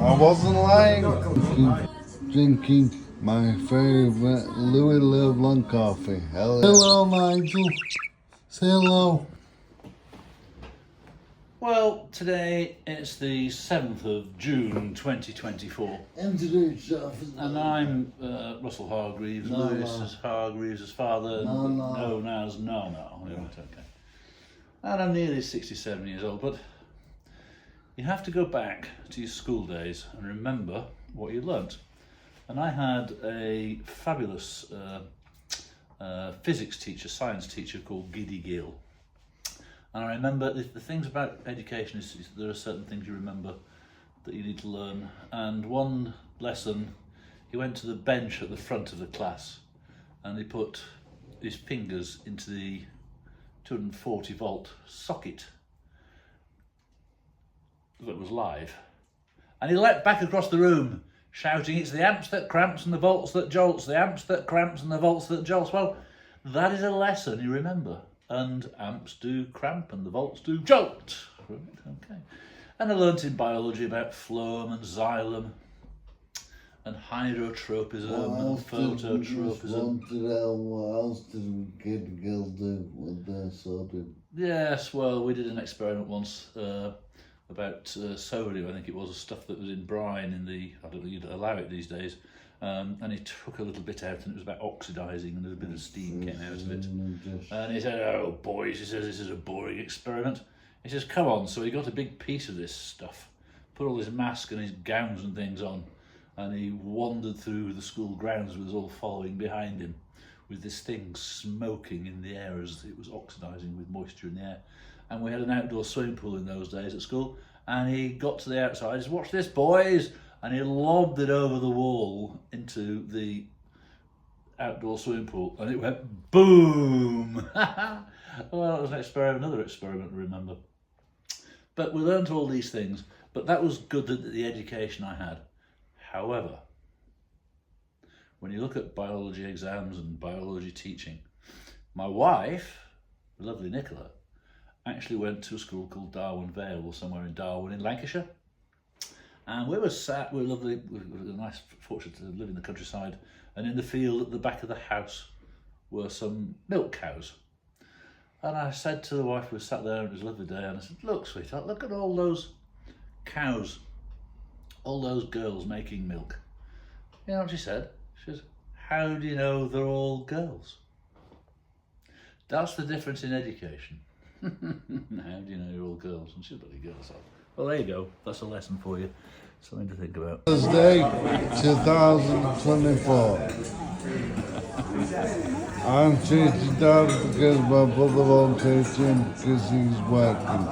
I wasn't lying. Drinking my favourite Louis Leblanc coffee. Hello, Nigel. Say hello. Well, today it's the 7th of June 2024. Introduce yourself. And I'm Russell Hargreaves. Lewis is Hargreaves' father, known as No. Right, okay. And I'm nearly 67 years old, but you have to go back to your school days and remember what you learnt. And I had a fabulous physics teacher, science teacher called Giddy Gill. And I remember the things about education is there are certain things you remember that you need to learn. And one lesson, he went to the bench at the front of the class and he put his fingers into the 240 volt socket that was live. And he leapt back across the room shouting, "It's the amps that cramps and the volts that jolts, the amps that cramps and the volts that jolts." Well, that is a lesson you remember. And amps do cramp and the volts do jolt. Right, okay. And I learnt in biology about phloem and xylem and hydrotropism and phototropism. What else did Giddy Gill do with the sodium? Yes, well, we did an experiment once about sodium. I think it was stuff that was in brine in the, I don't know, you'd allow it these days. And he took a little bit out and it was about oxidising and there's a bit of steam came out of it. And he said, "Oh boys," he says, "this is a boring experiment." He says, "Come on." So he got a big piece of this stuff, put all his mask and his gowns and things on, and he wandered through the school grounds with us all following behind him with this thing smoking in the air as it was oxidising with moisture in the air. And we had an outdoor swimming pool in those days at school, and he got to the outside, he said, "Watch this, boys," and he lobbed it over the wall into the outdoor swimming pool, and it went boom. Well, it was an experiment, another experiment to remember. But we learned all these things, but that was good, the education I had. However, when you look at biology exams and biology teaching, my wife, the lovely Nicola, actually went to a school called Darwen Vale, or somewhere in Darwen in Lancashire. And we were lovely, we were nice, fortunate to live in the countryside, and in the field at the back of the house were some milk cows. And I said to the wife, we sat there and it was a lovely day, and I said, "Look, sweetheart, look at all those cows, all those girls making milk." You know what she said? She says, "How do you know they're all girls?" That's the difference in education. How do you know you're all girls? And she's bloody girls. Well, there you go. That's a lesson for you. Something to think about. Thursday, 2024. I'm teaching Dad because my brother won't teach him because he's working.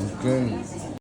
Okay.